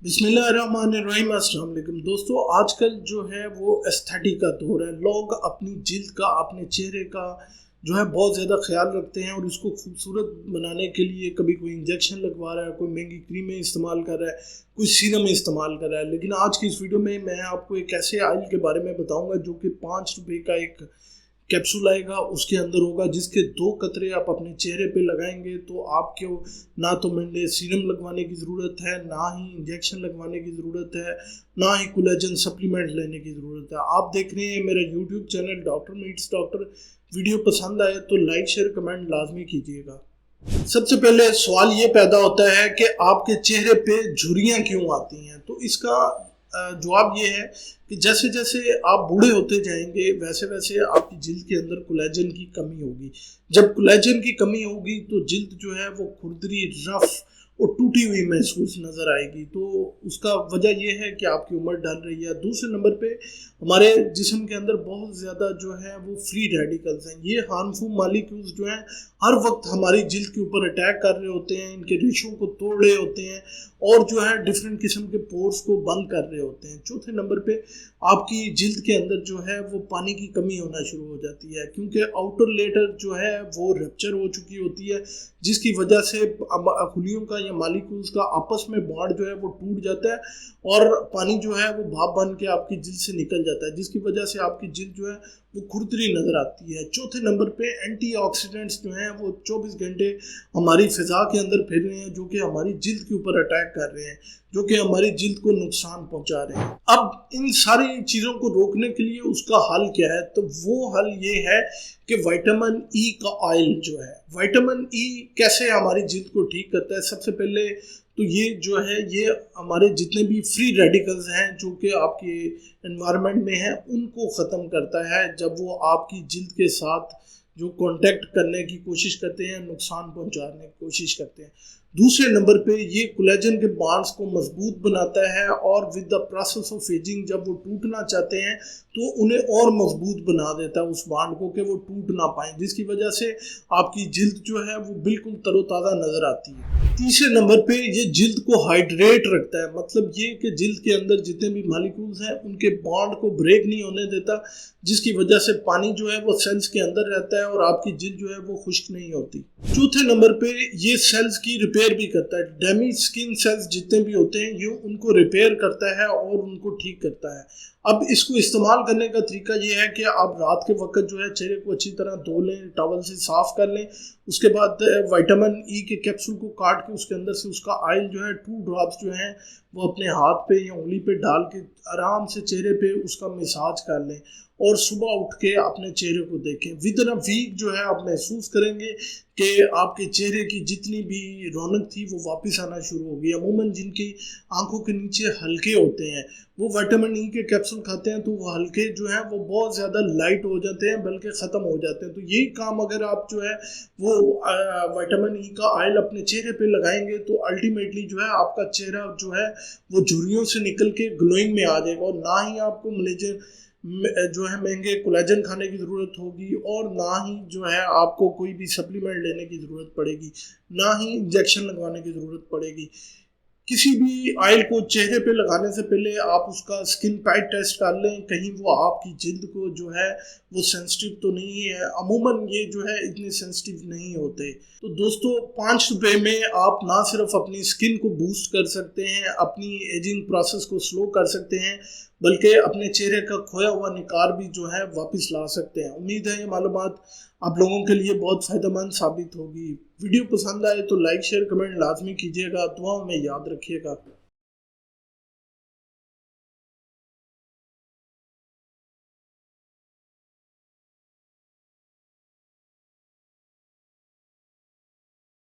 बिस्मिल्लाहिर्रहमानिर्रहीम। अस्सलाम वालेकुम दोस्तों, आजकल जो है वो एस्थेटिक का दौर है। लोग अपनी जिल्द का, अपने चेहरे का जो है बहुत ज़्यादा ख्याल रखते हैं और इसको खूबसूरत बनाने के लिए कभी कोई इंजेक्शन लगवा रहा है, कोई महंगी क्रीमें इस्तेमाल कर रहा है, कोई सीरम इस्तेमाल कर रहा है। लेकिन आज की इस वीडियो में मैं आपको एक ऐसे ऑयल के बारे में बताऊंगा जो कि 5 रुपये का एक कैप्सूल आएगा, उसके अंदर होगा, जिसके 2 कतरे आप अपने चेहरे पे लगाएंगे तो आपको ना तो मंडे सीरम लगवाने की ज़रूरत है, ना ही इंजेक्शन लगवाने की ज़रूरत है, ना ही कोलेजन सप्लीमेंट लेने की ज़रूरत है। आप देख रहे हैं मेरा YouTube channel doctor meets doctor. Video पसंद आए तो लाइक शेयर कमेंट लाजमी कीजिएगा। सबसे पहले सवाल ये पैदा होता है कि आपके चेहरे पे झुर्रियाँ क्यों आती हैं। तो इसका जवाब ये है कि जैसे जैसे आप बूढ़े होते जाएंगे वैसे वैसे आपकी जिल्द के अंदर कोलेजन की कमी होगी। जब कोलेजन की कमी होगी तो जिल्द जो है वो खुरदरी, रफ और टूटी हुई महसूस नज़र आएगी। तो उसका वजह यह है कि आपकी उम्र ढल रही है। दूसरे नंबर पे हमारे जिस्म के अंदर बहुत ज़्यादा जो है वो फ्री रेडिकल्स हैं। ये हार्मफुल मालिक्यूल्स जो हैं हर वक्त हमारी जिल्द के ऊपर अटैक कर रहे होते हैं, इनके रेशों को तोड़ रहे होते हैं और जो है डिफरेंट किस्म के पोर्स को बंद कर रहे होते हैं। चौथे नंबर पे आपकी जिल्द के अंदर जो है वो पानी की कमी होना शुरू हो जाती है, क्योंकि आउटर लेयर जो है वो रप्चर हो चुकी होती है, जिसकी वजह से खुलियों का या मालिक्यूल्स का आपस में बॉन्ड जो है वो टूट जाता है और पानी जो है वो भाप बन के आपकी जिल्द से निकल जाता है, जिसकी वजह से आपकी जिल्द जो है वो खुरदरी नज़र आती है। चौथे नंबर पे एंटीऑक्सीडेंट्स जो हैं वो 24 घंटे हमारी फ़िज़ा के अंदर फिर रहे हैं, जो कि हमारी जिल्द के ऊपर अटैक कर रहे हैं, जो कि हमारी जिल्द को नुकसान पहुंचा रहे हैं। अब इन सारी चीज़ों को रोकने के लिए उसका हल क्या है? तो वो हल ये है कि विटामिन ई का ऑयल जो है, विटामिन ई कैसे हमारी जिल्द को ठीक करता है। सबसे पहले तो ये जो है ये हमारे जितने भी फ्री रेडिकल्स हैं जो कि आपके एनवायरनमेंट में हैं उनको ख़त्म करता है। जब वो आपकी जिल्द के साथ जो कांटेक्ट करने की कोशिश करते हैं, नुकसान पहुंचाने की कोशिश करते हैं। दूसरे नंबर पे ये कोलेजन के बॉन्ड्स को मजबूत बनाता है और with the process of ageing जब वो टूटना चाहते हैं तो उन्हें और मजबूत बना देता है उस बॉन्ड को कि वो टूट ना पाए, जिसकी वजह से आपकी जिल्द जो है वो बिल्कुल तरोताज़ा नज़र आती है। तीसरे नंबर पे ये जिल्द को हाइड्रेट रखता है, मतलब ये कि जिल्द के अंदर जितने भी मालिक्यूल्स हैं उनके बॉन्ड को ब्रेक नहीं होने देता, जिसकी वजह से पानी जो है वो सेल्स के अंदर रहता है और आपकी जिल्द जो है वो खुश्क नहीं होती। चौथे नंबर पे ये सेल्स की रिपेयर भी करता है। डैमेज स्किन सेल्स जितने भी होते हैं ये उनको रिपेयर करता है और उनको ठीक करता है। अब इसको इस्तेमाल करने का तरीका ये है कि आप रात के वक्त जो है चेहरे को अच्छी तरह धो लें, टॉवल से साफ़ कर लें। उसके बाद विटामिन ई के कैप्सूल को काट के उसके अंदर से उसका ऑयल जो है 2 ड्रॉप्स जो हैं वो अपने हाथ पे या उंगली पे डाल के आराम से चेहरे पे उसका मसाज कर लें और सुबह उठ के अपने चेहरे को देखें। विद इन अ वीक जो है आप महसूस करेंगे कि आपके चेहरे की जितनी भी रौनक थी वो वापस आना शुरू होगी। अमूमन जिनकी आंखों के नीचे हल्के होते हैं वो विटामिन ई के कैप्सूल खाते हैं तो वो हल्के जो हैं वो बहुत ज़्यादा लाइट हो जाते हैं, बल्कि ख़त्म हो जाते हैं। तो यही काम अगर आप जो है वो विटामिन ई का ऑयल अपने चेहरे पे लगाएंगे तो अल्टीमेटली जो है आपका चेहरा जो है वो झुर्रियों से निकल के ग्लोइंग में आ जाएगा और ना ही आपको मलेजन जो है महंगे कोलेजन खाने की ज़रूरत होगी और ना ही जो है आपको कोई भी सप्लीमेंट लेने की ज़रूरत पड़ेगी, ना ही इंजेक्शन लगवाने की ज़रूरत पड़ेगी। किसी भी ऑयल को चेहरे पे लगाने से पहले आप उसका स्किन टाइप टेस्ट कर लें, कहीं वो आपकी जिल्द को जो है वो सेंसिटिव तो नहीं है। अमूमन ये जो है इतने सेंसिटिव नहीं होते। तो दोस्तों 5 रुपये में आप ना सिर्फ अपनी स्किन को बूस्ट कर सकते हैं, अपनी एजिंग प्रोसेस को स्लो कर सकते हैं, बल्कि अपने चेहरे का खोया हुआ निखार भी जो है वापस ला सकते हैं। उम्मीद है ये मालूमात आप लोगों के लिए बहुत फ़ायदेमंद साबित होगी। वीडियो पसंद आए तो लाइक शेयर कमेंट लाजमी कीजिएगा। दुआओं में याद रखिएगा।